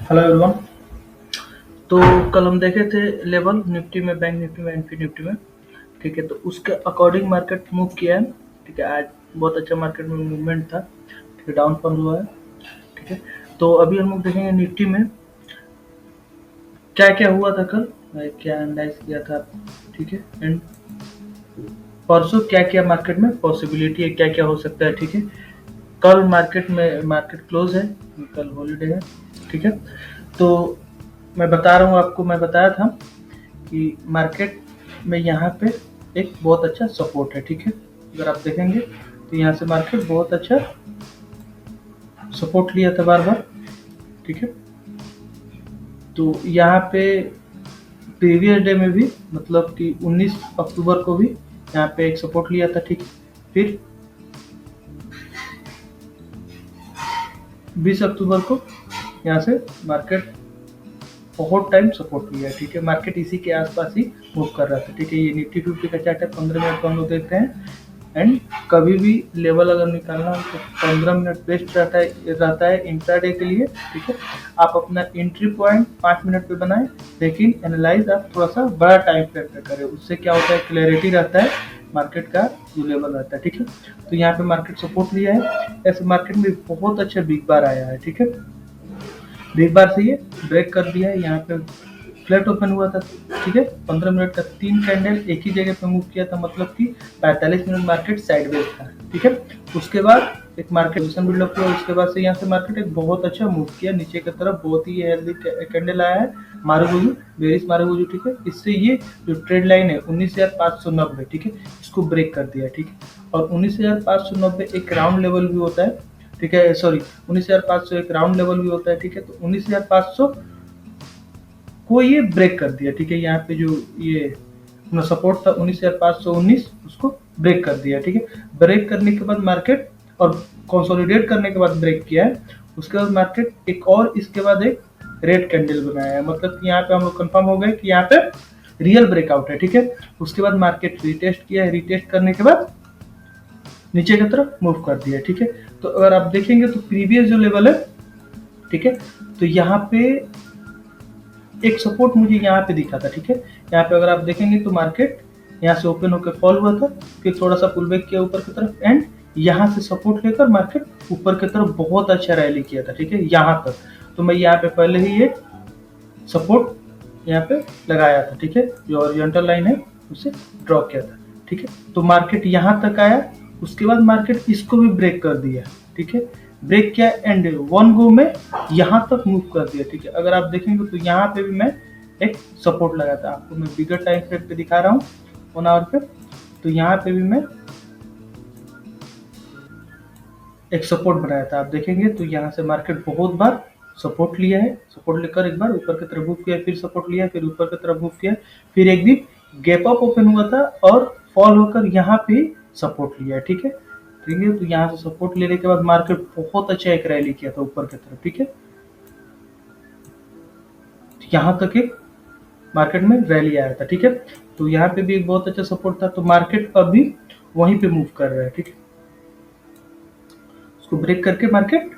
Hello everyone. तो कल हम देखे थे लेवल निफ्टी में, बैंक निफ्टी में, एनपी निफ्टी में। ठीक है, तो उसके अकॉर्डिंग मार्केट मूव किया है। ठीक है, आज बहुत अच्छा मार्केट में मूवमेंट था। ठीक है, डाउनफॉल हुआ है। ठीक है, तो अभी हम लोग देखेंगे निफ्टी में क्या क्या हुआ था कल, क्या एनालाइज किया था। ठीक है, एंड परसों क्या क्या मार्केट में पॉसिबिलिटी है, क्या क्या हो सकता है। ठीक है, कल मार्केट क्लोज है, कल हॉलीडे है। ठीक है, तो मैं बता रहा हूँ आपको, मैं बताया था कि मार्केट में यहाँ पे एक बहुत अच्छा सपोर्ट है। ठीक है, अगर आप देखेंगे तो यहाँ से मार्केट बहुत अच्छा सपोर्ट लिया था बार बार। ठीक है, तो यहाँ पे प्रीवियस डे में भी, मतलब कि 19 अक्टूबर को भी यहाँ पे एक सपोर्ट लिया था। ठीक है, फिर 20 अक्टूबर को यहाँ से मार्केट बहुत टाइम सपोर्ट लिया है। ठीक है, मार्केट इसी के आसपास ही मूव कर रहा था। ठीक है, ये निफ्टी फिफ्टी का चार्ट है, 15 मिनट को हम लोग देखते हैं। एंड कभी भी लेवल अगर निकालना हो तो 15 मिनट बेस्ट रहता है इंट्राडे के लिए। ठीक है, आप अपना एंट्री पॉइंट 5 मिनट पे बनाएं, लेकिन एनालाइज आप थोड़ा सा बड़ा टाइम फ्रेम पे करें। उससे क्या होता है, क्लैरिटी रहता है मार्केट का जो लेवल रहता है। ठीक है, तो यहाँ पे मार्केट सपोर्ट लिया है। ऐसे मार्केट में बहुत अच्छा बिग बार आया है। ठीक है, बिग बार से ये ब्रेक कर दिया है। यहाँ पे फ्लैट ओपन हुआ था। ठीक है, 15 मिनट का 3 कैंडल एक ही जगह पे मूव किया था, मतलब कि 45 मिनट मार्केट साइडवेज था। ठीक है, उसके बाद एक मार्केट पोजीशन बिल्डअप किया। उसके बाद से यहाँ से मार्केट एक बहुत अच्छा मूव किया नीचे की तरफ, बहुत ही हेल्दी कैंडल आया है, मारुगुजू, बेरिश मारुगुजू। ठीक है, इससे ये जो ट्रेड लाइन है 19,590, ठीक है, इसको ब्रेक कर दिया। ठीक है, और 19,590 एक राउंड लेवल भी होता है। ठीक है, सॉरी, 19,500 एक राउंड लेवल भी होता है। ठीक है, तो 19,500 को ये ब्रेक कर दिया। ठीक है, यहाँ पे जो ये अपना सपोर्ट था 19,519, उसको ब्रेक कर दिया। ठीक है, ब्रेक करने के बाद मार्केट और कंसोलिडेट करने के बाद ब्रेक किया है। उसके बाद मार्केट एक और इसके बाद एक रेड कैंडल बनाया है, मतलब कि यहाँ पे हम लोग कंफर्म हो गए कि यहाँ पे रियल ब्रेकआउट है। ठीक है, उसके बाद मार्केट रिटेस्ट किया है, रिटेस्ट करने के बाद नीचे की तरफ मूव कर दिया। ठीक है, तो अगर आप देखेंगे तो प्रीवियस जो लेवल है, ठीक है, तो यहाँ पे एक सपोर्ट मुझे यहाँ पे दिखा था। ठीक है, यहाँ पे अगर आप देखेंगे तो मार्केट यहाँ से ओपन होकर फॉल हुआ था, फिर थोड़ा सा पुल बैक किया ऊपर की तरफ, एंड यहाँ से सपोर्ट लेकर मार्केट ऊपर की तरफ बहुत अच्छा रैली किया था। ठीक है, यहाँ तक तो मैं यहाँ पे पहले ही एक सपोर्ट यहाँ पे लगाया था। ठीक है, जो ओरिएंटल लाइन है उसे ड्रॉ किया था। ठीक है, तो मार्केट यहाँ तक आया, उसके बाद मार्केट इसको भी ब्रेक कर दिया। ठीक है, ब्रेक किया एंड वन गो में यहाँ तक मूव कर दिया। ठीक है, अगर आप देखेंगे तो यहाँ पे भी मैं एक सपोर्ट लगाया था, आपको मैं बिगर टाइम फ्रेम पे दिखा रहा हूँ, 1 आवर पे। तो यहाँ पे भी मैं एक सपोर्ट बनाया था, आप देखेंगे तो यहाँ से मार्केट बहुत बार सपोर्ट लिया है, सपोर्ट लेकर एक बार ऊपर की तरफ मूव किया, फिर सपोर्ट लिया, फिर ऊपर की तरफ मूव किया, फिर एक दिन गैप अप ओपन हुआ था और फॉल होकर यहाँ पे सपोर्ट लिया है। ठीक है, ठीक है, तो यहाँ से सपोर्ट लेने के बाद मार्केट बहुत अच्छा एक रैली किया था ऊपर की तरफ। ठीक है, यहाँ तक एक मार्केट में रैली आया था। ठीक है, तो यहाँ पे भी एक बहुत अच्छा सपोर्ट था, तो मार्केट अभी वहीं पे मूव कर रहा है। ठीक है, उसको ब्रेक करके मार्केट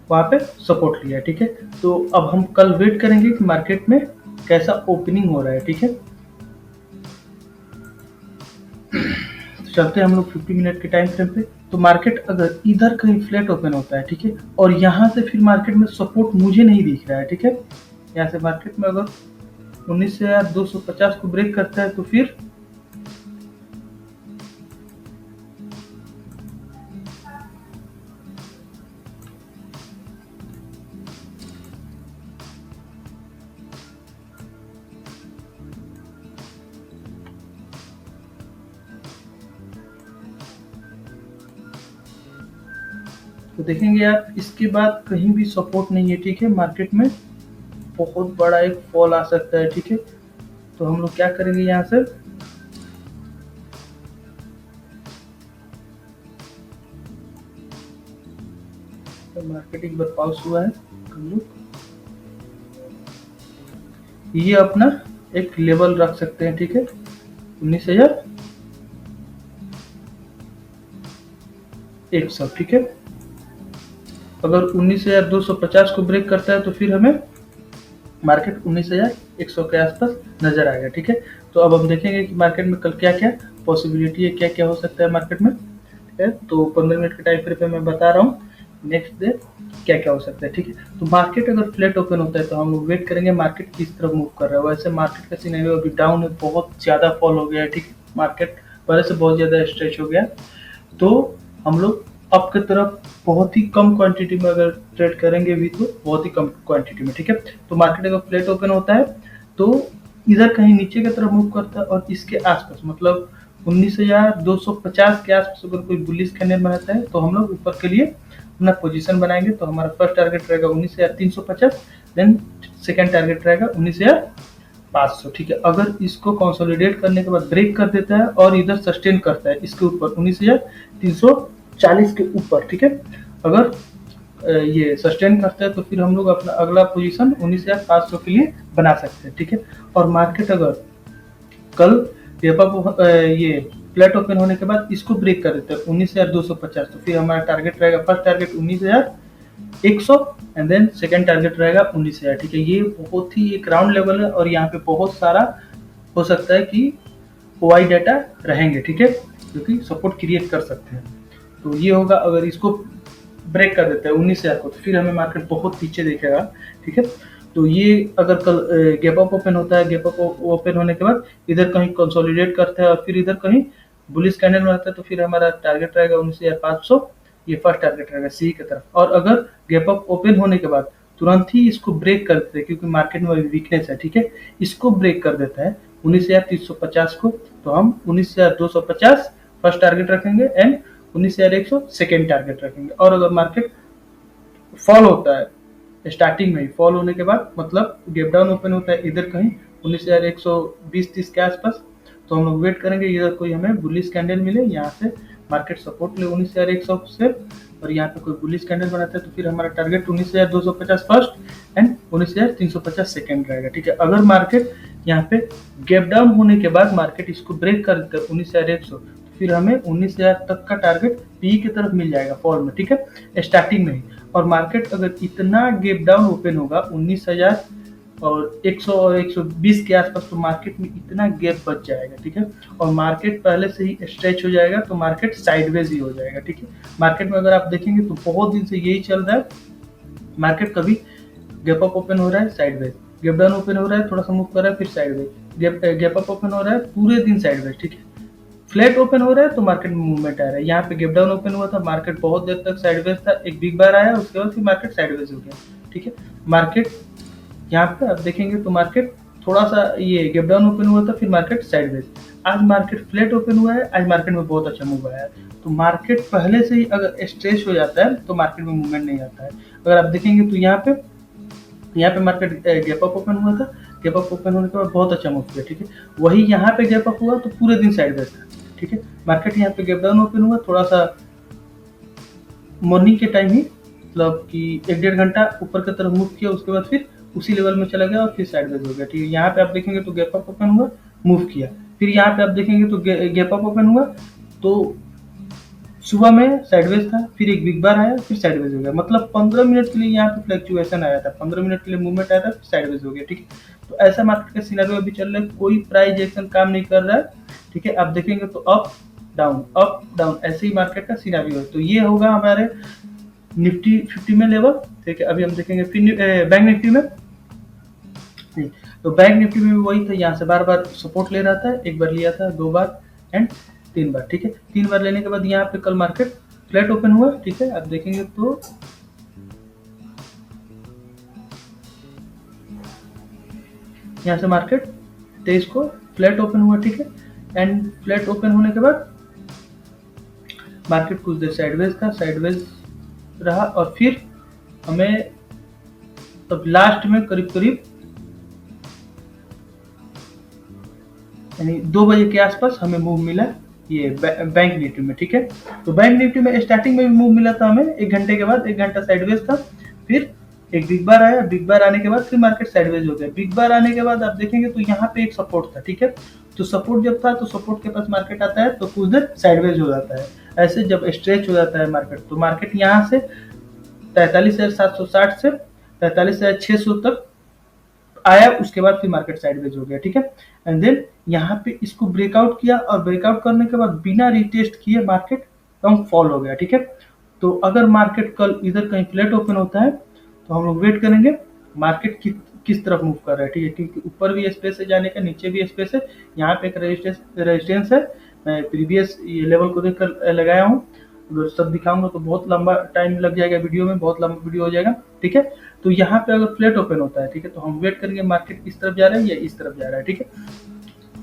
वहाँ पे सपोर्ट लिया। ठीक है, तो अब हम कल वेट करेंगे कि मार्केट में कैसा ओपनिंग हो रहा है। ठीक है, तो चलते हैं हम लोग 50 मिनट के टाइम फ्रेम पे। तो मार्केट अगर इधर कहीं फ्लैट ओपन होता है, ठीक है, और यहाँ से फिर मार्केट में सपोर्ट मुझे नहीं दिख रहा है। ठीक है, यहाँ से मार्केट में अगर 19,250 को ब्रेक करता है तो फिर तो देखेंगे आप, इसके बाद कहीं भी सपोर्ट नहीं है। ठीक है, मार्केट में बहुत बड़ा एक फॉल आ सकता है। ठीक है, तो हम लोग क्या करेंगे, यहाँ से तो मार्केट एक बार पॉज हुआ है, हम लोग ये अपना एक लेवल रख सकते हैं। ठीक है, 19,100। ठीक है, अगर 19,250 को ब्रेक करता है तो फिर हमें मार्केट 19,100 के आसपास नजर आएगा। ठीक है, तो अब हम देखेंगे कि मार्केट में कल क्या क्या पॉसिबिलिटी है, क्या क्या हो सकता है मार्केट में। ठीक है, तो 15 मिनट के टाइम फ्रेम पे मैं बता रहा हूँ नेक्स्ट डे क्या क्या हो सकता है। ठीक है, तो मार्केट अगर फ्लैट ओपन होता है तो हम लोग वेट करेंगे मार्केट किस तरफ मूव कर रहा है। वैसे मार्केट का सिनेरियो अभी डाउन है, बहुत ज़्यादा फॉल हो गया है। ठीक है, मार्केट पहले से बहुत ज़्यादा स्ट्रेच हो गया, तो हम लोग अप की तरफ बहुत ही कम क्वांटिटी में अगर ट्रेड करेंगे भी तो बहुत ही कम क्वांटिटी में। ठीक है, तो मार्केट अगर फ्लैट ओपन होता है तो इधर कहीं नीचे की तरफ मूव करता है और इसके आसपास मतलब 19,250 के आसपास अगर कोई बुलिश कैंडल बनाता है तो हम लोग ऊपर के लिए अपना पोजीशन बनाएंगे। तो हमारा फर्स्ट टारगेट रहेगा 19,350, देन सेकेंड टारगेट रहेगा 19,500। ठीक है, अगर इसको कंसोलिडेट करने के बाद ब्रेक कर देता है और इधर सस्टेन करता है इसके ऊपर 19,340 के ऊपर, ठीक है, अगर ये सस्टेन करता है तो फिर हम लोग अपना अगला पोजीशन 19,500 के लिए बना सकते हैं। ठीक है, और मार्केट अगर कल ये फ्लैट ओपन होने के बाद इसको ब्रेक कर देते हैं 19,250, तो फिर हमारा टारगेट रहेगा first target 19,100 and then second target रहेगा 19,000। ठीक है, ये बहुत ही एक राउंड लेवल है और यहाँ पे बहुत सारा हो सकता है कि वाई डाटा रहेंगे। ठीक है, क्योंकि सपोर्ट क्रिएट कर सकते हैं। तो ये होगा अगर इसको ब्रेक कर देता है 19,000 को तो फिर हमें मार्केट बहुत पीछे देखेगा। ठीक है, तो ये अगर कल गैप अप ओपन होता है, गैप अप ओपन होने के बाद इधर कहीं कंसोलिडेट करता है और फिर इधर कहीं बुलिश कैंडल बनाता है तो फिर हमारा टारगेट रहेगा 19,500, ये फर्स्ट टारगेट रहेगा सी की तरफ। और अगर गैप अप ओपन होने के बाद तुरंत ही इसको ब्रेक कर देते हैं क्योंकि मार्केट में वीकनेस है। ठीक है, इसको ब्रेक कर देता है 19,350 को, तो हम 19,250 फर्स्ट टारगेट रखेंगे एंड 19,100 सेकेंड टारगेट रखेंगे। और अगर मार्केट फॉल होता है स्टार्टिंग में ही, फॉल होने के बाद मतलब गैप डाउन ओपन होता है इधर कहीं 19,120-30 के आसपास, तो हम लोग वेट करेंगे इधर कोई हमें बुलिश कैंडल मिले, यहाँ से मार्केट सपोर्ट ले 19,100 से और यहाँ पे कोई बुलिश कैंडल बनाता है तो फिर हमारा टारगेट 19,250 फर्स्ट एंड 19,350 सेकेंड रहेगा। ठीक है, अगर मार्केट यहाँ पे गैप डाउन होने के बाद मार्केट इसको ब्रेक कर देता है 19,100, फिर हमें 19,000 तक का टारगेट पी की तरफ मिल जाएगा फॉल में। ठीक है, स्टार्टिंग में ही। और मार्केट अगर इतना गैप डाउन ओपन होगा 19,000 और 100 और 120 के आसपास तो मार्केट में इतना गैप बच जाएगा। ठीक है, और मार्केट पहले से ही स्ट्रेच हो जाएगा तो मार्केट साइडवेज ही हो जाएगा। ठीक है, मार्केट में अगर आप देखेंगे तो बहुत दिन से यही चल रहा है, मार्केट कभी गैप अप ओपन हो रहा है साइडवेज, गैप डाउन ओपन हो रहा है थोड़ा सा मूव कर रहा है फिर साइडवेज, गैप अप ओपन हो रहा है पूरे दिन साइडवेज। ठीक है, फ्लैट ओपन हो रहा है तो मार्केट में मूवमेंट आ रहा है। यहाँ पे गैप डाउन ओपन हुआ था, मार्केट बहुत देर तक साइडवेज था, एक बिग बार आया उसके बाद फिर मार्केट साइडवेज हो गया। ठीक है, मार्केट यहाँ पे आप देखेंगे तो मार्केट थोड़ा सा ये गैप डाउन ओपन हुआ था फिर मार्केट साइडवेज। आज मार्केट फ्लैट ओपन हुआ है, आज मार्केट में बहुत अच्छा मूव आया है। तो मार्केट पहले से ही अगर स्ट्रेच हो जाता है तो मार्केट में मूवमेंट नहीं आता है। अगर आप देखेंगे तो यहाँ पे मार्केट गैप अप ओपन हुआ था, गैप अप ओपन होने के बाद बहुत अच्छा मूव किया। ठीक है, वही यहाँ पे गैप अप हुआ तो पूरे दिन साइडवेज था। ठीक है, मार्केट यहाँ पे गैप डाउन ओपन हुआ थोड़ा सा मॉर्निंग के टाइम ही, मतलब कि 1-1.5 घंटा ऊपर की तरफ मूव किया, उसके बाद फिर उसी लेवल में चला गया और फिर साइडवेज हो गया। ठीक है, यहाँ पे आप देखेंगे तो गैप अप ओपन हुआ, मूव किया, फिर यहाँ पे आप देखेंगे तो गैप अप ओपन हुआ तो सुबह में साइडवेज था, फिर एक बिग बार आया, फिर साइडवेज हो गया। मतलब 15 मिनट के लिए यहाँ पे फ्लक्चुएशन आया था, 15 मिनट के लिए मूवमेंट आया था, फिर साइडवेज हो गया। ठीक है, तो ऐसा मार्केट का सिनेरियो अभी चल रहा है, कोई प्राइस एक्शन काम नहीं कर रहा है। ठीक है, आप देखेंगे तो अप डाउन ऐसे ही मार्केट का सिनेरियो है। तो ये होगा हमारे निफ्टी 50 में लेवल। ठीक है, अभी हम देखेंगे फिर बैंक निफ्टी में। तो बैंक निफ्टी में भी वही था, यहाँ से बार बार सपोर्ट ले रहा था, एक बार लिया था, 2 बार एंड 3 बार। ठीक है, 3 बार लेने के बाद यहाँ पे कल मार्केट फ्लैट ओपन हुआ। ठीक है, आप देखेंगे तो यहाँ से मार्केट 23 को फ्लैट ओपन हुआ। ठीक है, एंड फ्लैट ओपन होने के बाद मार्केट कुछ देर साइडवेज था, साइडवेज रहा और फिर हमें तब लास्ट में करीब करीब यानी 2 बजे के आसपास हमें मूव मिला ये बैंक निफ्टी में। ठीक है, तो बैंक निफ्टी में स्टार्टिंग में भी मूव मिला था हमें 1 घंटे के बाद, 1 घंटा साइडवेज था, फिर एक बिग बार आया, बिग बार आने के बाद फिर मार्केट साइडवेज हो गया। बिग बार आने के बाद आप देखेंगे तो यहाँ पे एक सपोर्ट था। ठीक है, तो सपोर्ट जब था तो सपोर्ट के पास मार्केट आता है तो कुछ देर साइडवेज हो जाता है। ऐसे जब स्ट्रेच हो जाता है मार्केट तो मार्केट यहाँ से 43,760 से 43,600 तक आया उसके बाद फिर मार्केट साइडवेज हो गया, ठीक है। एंड देन यहाँ पे इसको ब्रेकआउट किया और ब्रेकआउट करने के बाद बिना रिटेस्ट किए मार्केट एकदम फॉल हो गया, ठीक है। तो अगर मार्केट कल इधर कहीं फ्लैट ओपन होता है तो हम लोग वेट करेंगे मार्केट किस तरफ मूव कर रहा है, ठीक है, क्योंकि ऊपर भी स्पेस है जाने का, नीचे भी स्पेस है, यहाँ पे एक रेजिस्टेंस है। मैं प्रीवियस ये लेवल को देखकर लगाया हूँ, अगर सब दिखाऊंगा तो बहुत लंबा टाइम लग जाएगा वीडियो में, बहुत लंबा वीडियो हो जाएगा, ठीक है। तो यहाँ पे अगर फ्लैट ओपन होता है, ठीक है, तो हम वेट करेंगे मार्केट किस तरफ जा रहा है या इस तरफ जा रहा है, ठीक है।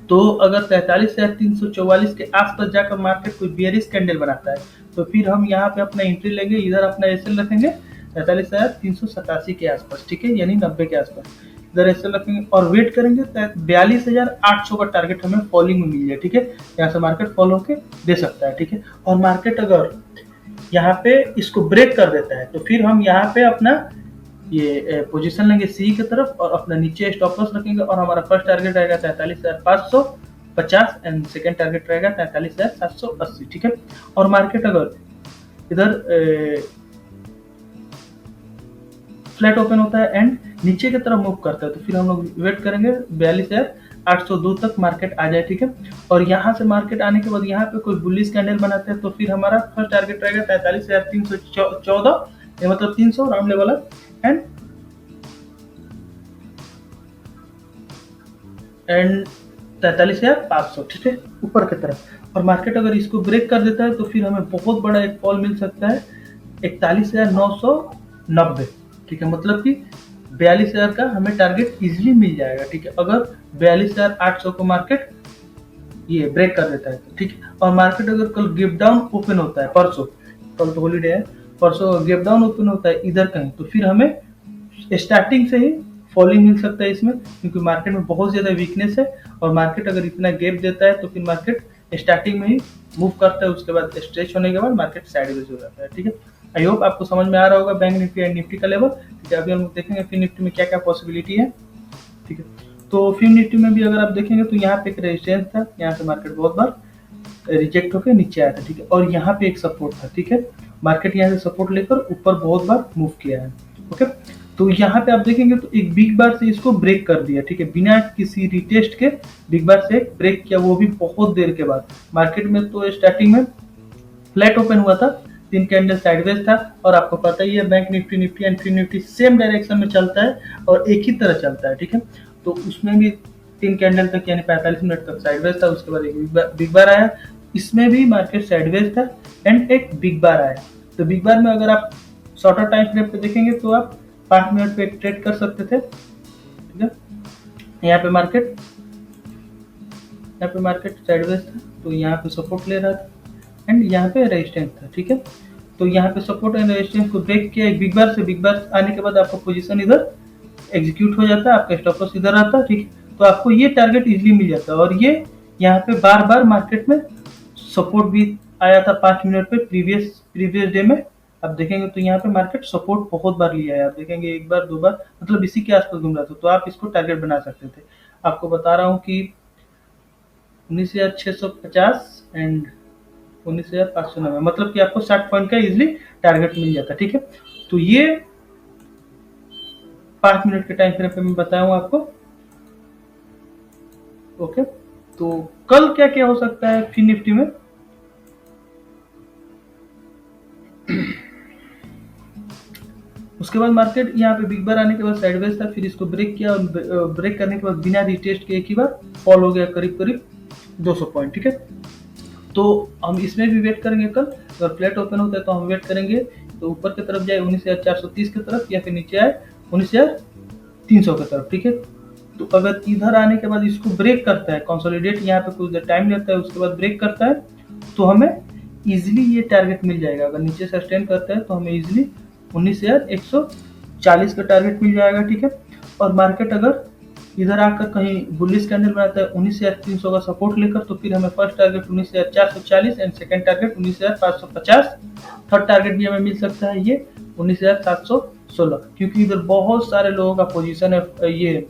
तो अगर 43,344 के आसपास जाकर मार्केट कोई बेयरिश कैंडल बनाता है तो फिर हम यहाँ पे अपना एंट्री लेंगे, इधर अपना एसएल रखेंगे 43,387 के आसपास, ठीक है, यानी 90 के आसपास इधर एसएल रखेंगे और वेट करेंगे 42,800 का टारगेट हमें फॉलिंग में मिल जाए, ठीक है। यहाँ से मार्केट फॉल होके दे सकता है, ठीक है। और मार्केट अगर यहाँ पे इसको ब्रेक कर देता है तो फिर हम यहाँ पे अपना ये पोजीशन लेंगे सी की तरफ और अपना नीचे स्टॉप लॉस रखेंगे और हमारा फर्स्ट टारगेट रहेगा 43,550 एंड सेकंड टारगेट रहेगा 43,780, ठीक है। और मार्केट अगर इधर फ्लैट ओपन होता है एंड नीचे की तरफ मूव करता है तो फिर हम लोग वेट करेंगे 42,802 तक मार्केट आ जाए, ठीक है। और यहाँ से मार्केट आने के बाद यहाँ पे कोई बुलिश कैंडल बनाते हैं तो फिर हमारा फर्स्ट टारगेट रहेगा 43,314, ये मतलब 300 राउंड लेवल है एंड 43,500, ठीक है, ऊपर की तरफ। और मार्केट अगर इसको ब्रेक कर देता है तो फिर हमें बहुत बड़ा एक फॉल मिल सकता है 41,990, ठीक है, मतलब कि 42,000 का हमें टारगेट इजीली मिल जाएगा, ठीक है, अगर 42,800 को मार्केट ये ब्रेक कर देता है तो, ठीक है। और मार्केट अगर कल गैप डाउन ओपन होता है, परसों, कल तो हॉलीडे है, परसों गैप डाउन ओपन होता है इधर कहीं तो फिर हमें स्टार्टिंग से ही फॉलिंग मिल सकता है इसमें, क्योंकि मार्केट में बहुत ज्यादा वीकनेस है और मार्केट अगर इतना गैप देता है तो फिर मार्केट स्टार्टिंग में ही मूव करता है, उसके बाद स्ट्रेच होने के बाद मार्केट साइडवेज हो जाता है, ठीक है। आई होप आपको समझ में आ रहा होगा बैंक निफ्टी एंड निफ्टी का लेवल, ठीक है। अभी हम लोग देखेंगे फिर निफ्टी में क्या क्या पॉसिबिलिटी है, ठीक है। तो फिर निफ्टी में भी अगर आप देखेंगे तो यहाँ पे एक रेजिस्टेंस था, यहाँ से मार्केट बहुत बार रिजेक्ट होकर नीचे आया था, ठीक है, और यहाँ पे एक सपोर्ट था, ठीक है, मार्केट यहाँ से सपोर्ट लेकर ऊपर बहुत बार मूव किया है, ओके। तो यहाँ पे आप देखेंगे तो एक बिग बार से इसको ब्रेक कर दिया, ठीक है, बिना किसी रिटेस्ट के बिग बार से ब्रेक किया, वो भी बहुत देर के बाद। मार्केट में तो स्टार्टिंग में फ्लैट ओपन हुआ था, 3 कैंडल साइडवेज था, और आपको पता ही है बैंक निफ्टी निफ्टी एंड फिर निफ्टी सेम डायरेक्शन में चलता है और एक ही तरह चलता है, ठीक है। तो उसमें भी 3 कैंडल तक यानी 45 मिनट तक साइडवेज था, उसके बाद एक बिग बार आया, इसमें भी मार्केट साइडवेज था एंड एक बिग बार आया। तो बिग बार में अगर आप शॉर्टर टाइम फ्रेम पे देखेंगे तो आप 5 मिनट पे ट्रेड कर सकते थे, ठीक है। यहाँ पे मार्केट साइडवेज था तो यहाँ पे सपोर्ट ले रहा था एंड यहाँ पे रेजिस्टेंस था, ठीक है। तो यहाँ पे सपोर्ट एंड रेजिस्टेंस को ब्रेक किया एक बिग बार से, बिग बार आने के बाद आपका पोजीशन इधर एग्जीक्यूट हो जाता है, आपका स्टॉप लॉस इधर आता है, ठीक है। तो आपको ये टारगेट इजीली मिल जाता है और ये यहाँ पे बार बार मार्केट में सपोर्ट भी आया था 5 मिनट पे प्रीवियस डे में। आप देखेंगे तो यहाँ पे मार्केट सपोर्ट बहुत बार लिया है, आप देखेंगे एक बार 2 बार, मतलब इसी के आसपास घूम रहा था, तो आप इसको टारगेट बना सकते थे। आपको बता रहा हूँ कि 19,650 एंड 19,590, मतलब कि आपको 60 पॉइंट का इजिली टारगेट मिल जाता, ठीक है। तो ये 5 मिनट के टाइम फ्रेम पे मैं बताया हूँ आपको, ओके। तो कल क्या क्या हो सकता है फिर निफ्टी में, उसके बाद मार्केट यहाँ पे बिग बार आने के बाद साइडवेज था, फिर इसको ब्रेक किया और ब्रेक करने के बाद बिना रिटेस्ट के एक ही बार फॉल हो गया करीब करीब 200 पॉइंट, ठीक है। तो हम इसमें भी वेट करेंगे कल, अगर फ्लैट ओपन होता है तो हम वेट करेंगे तो ऊपर की तरफ जाए 19,430 की तरफ या फिर नीचे आए 19,300 की तरफ, ठीक है। तो अगर इधर आने के बाद इसको ब्रेक करता है, कंसोलिडेट यहाँ पे कुछ टाइम लेता है, उसके बाद ब्रेक करता है तो हमें इजिली ये टारगेट मिल जाएगा। अगर नीचे सस्टेन करता है तो हमें इजिली 19,140 का टारगेट मिल जाएगा, ठीक है। और मार्केट अगर इधर आकर कहीं बुलिश कैंडल बनाता है 19,300 का सपोर्ट लेकर तो फिर हमें first target 19,440 and second target 19,550, third target भी हमें मिल सकता है ये 19,716, क्योंकि इधर बहुत सारे लोगों का पोजीशन है ये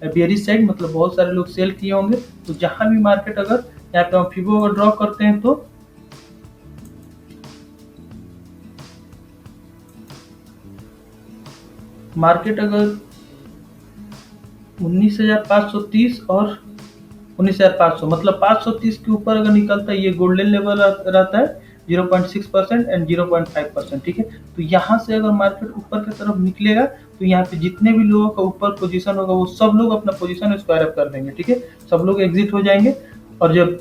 बेयरिश साइड, मतलब बहुत सारे लोग सेल किए होंगे। तो जहां भी मार्केट अगर यहाँ पे हम फिबो अगर ड्रॉ करते हैं तो मार्केट अगर 19,530 और 19,500, मतलब 530 के ऊपर अगर निकलता है ये गोल्डन लेवल रहता है 0.6% एंड 0.5%। ठीक है, तो यहाँ से अगर मार्केट ऊपर की तरफ निकलेगा तो यहाँ पे जितने भी लोगों का ऊपर पोजीशन होगा वो सब लोग अपना पोजीशन स्क्वायर अप कर देंगे। ठीक है, सब लोग एग्जिट हो जाएंगे, और जब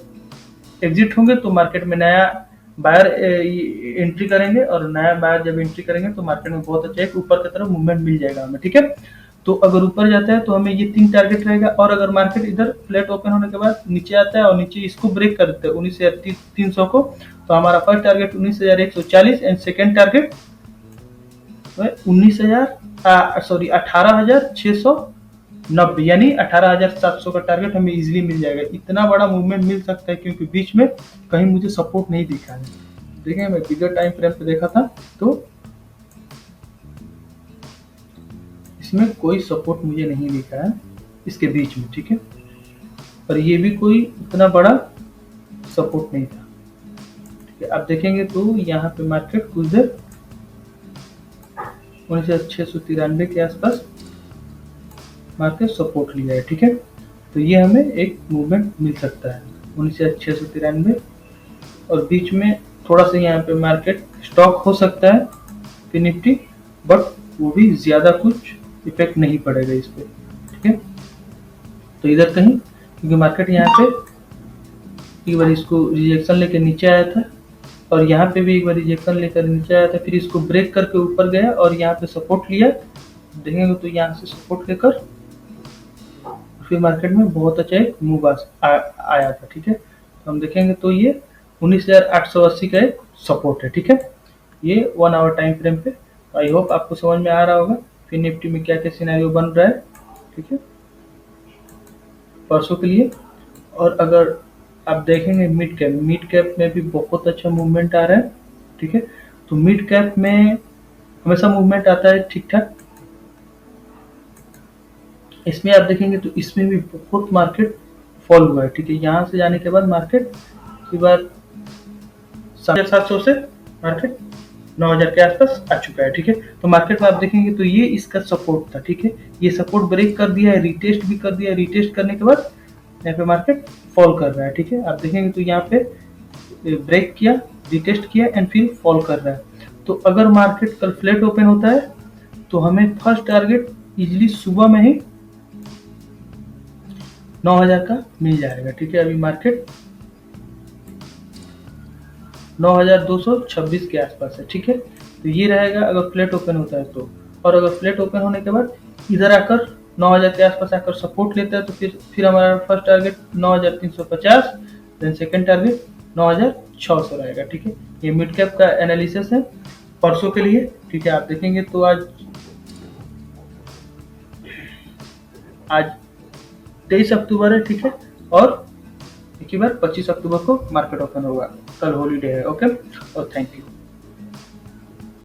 एग्जिट होंगे तो मार्केट में नया बायर एंट्री करेंगे, और नया बायर जब एंट्री करेंगे तो मार्केट में बहुत अच्छा एक ऊपर की तरफ मूवमेंट मिल जाएगा हमें। ठीक है, तो अगर ऊपर जाता है तो हमें ये 3 टारगेट रहेगा, और अगर मार्केट इधर फ्लैट ओपन होने के बाद नीचे आता है और नीचे इसको ब्रेक कर देता है 19,300 को, तो हमारा first target 19,140 and second target 18,690, यानी 18,700 का टारगेट हमें इजीली मिल जाएगा। इतना बड़ा मूवमेंट मिल सकता है क्योंकि बीच में कहीं मुझे सपोर्ट नहीं दिखा है। देखें, मैं बिगर टाइम फ्रेम पे देखा था तो इसमें कोई सपोर्ट मुझे नहीं दिखा है इसके बीच में। ठीक है, और ये भी कोई इतना बड़ा सपोर्ट नहीं था। ठीक है, आप देखेंगे तो यहाँ पे मार्केट कुछ देर 19,693 के आसपास मार्केट सपोर्ट लिया है। ठीक है, तो ये हमें एक मूवमेंट मिल सकता है 19,693, और बीच में थोड़ा सा यहाँ पे मार्केट स्टॉक हो सकता है फिर निफ्टी, बट वो भी ज्यादा कुछ इफेक्ट नहीं पड़ेगा इस पे। ठीक है, तो इधर कहीं, क्योंकि मार्केट यहाँ पे एक बार इसको रिजेक्शन लेकर नीचे आया था, और यहाँ पे भी एक बार रिजेक्शन लेकर नीचे आया था, फिर इसको ब्रेक करके ऊपर गया और यहाँ पे सपोर्ट लिया। देखेंगे तो यहाँ से सपोर्ट लेकर फिर मार्केट में बहुत अच्छा एक मूव आया था। ठीक है, तो हम देखेंगे तो ये 19,880 का एक सपोर्ट है। ठीक है, ये 1 आवर टाइम फ्रेम पे। आई होप आपको समझ में आ रहा होगा फिर निफ्टी में क्या क्या सिनेरियो बन रहा है। ठीक है, परसों के लिए। और अगर आप देखेंगे मिड कैप में भी बहुत अच्छा मूवमेंट आ रहा है। ठीक है, तो मिड कैप में हमेशा मूवमेंट आता है ठीक ठाक। इसमें आप देखेंगे तो इसमें भी बहुत मार्केट फॉल हुआ है। ठीक है, यहाँ से जाने के बाद मार्केट की बार 7,700 से मार्केट 9,000 के आसपास आ चुका है। ठीक है, तो मार्केट में आप देखेंगे तो ये इसका सपोर्ट था। ठीक है, ये सपोर्ट ब्रेक कर दिया है, रिटेस्ट भी कर दिया है, रिटेस्ट करने के बाद यहाँ पे मार्केट फॉल कर रहा है। ठीक है, आप देखेंगे तो यहाँ पे ब्रेक किया, रिटेस्ट किया एंड फिर फॉल कर रहा है। तो अगर मार्केट कल फ्लैट ओपन होता है तो हमें फर्स्ट टारगेट इजिली सुबह में ही 9,000 का मिल जाएगा। ठीक है, अभी मार्केट 9,226 के आसपास है। ठीक है, तो ये रहेगा अगर फ्लैट ओपन होता है तो, और अगर फ्लैट ओपन होने के बाद इधर आकर 9,000 के आसपास आकर सपोर्ट लेता है तो फिर हमारा first target 9,350, then second target 9,600 रहेगा। ठीक है, ये मिड कैप का एनालिसिस है परसों के लिए। ठीक है, आप देखेंगे तो आज 23 अक्टूबर है। ठीक है, और एक ही बार 25 अक्टूबर को मार्केट ओपन होगा, कल हॉलीडे है। ओके, और थैंक यू।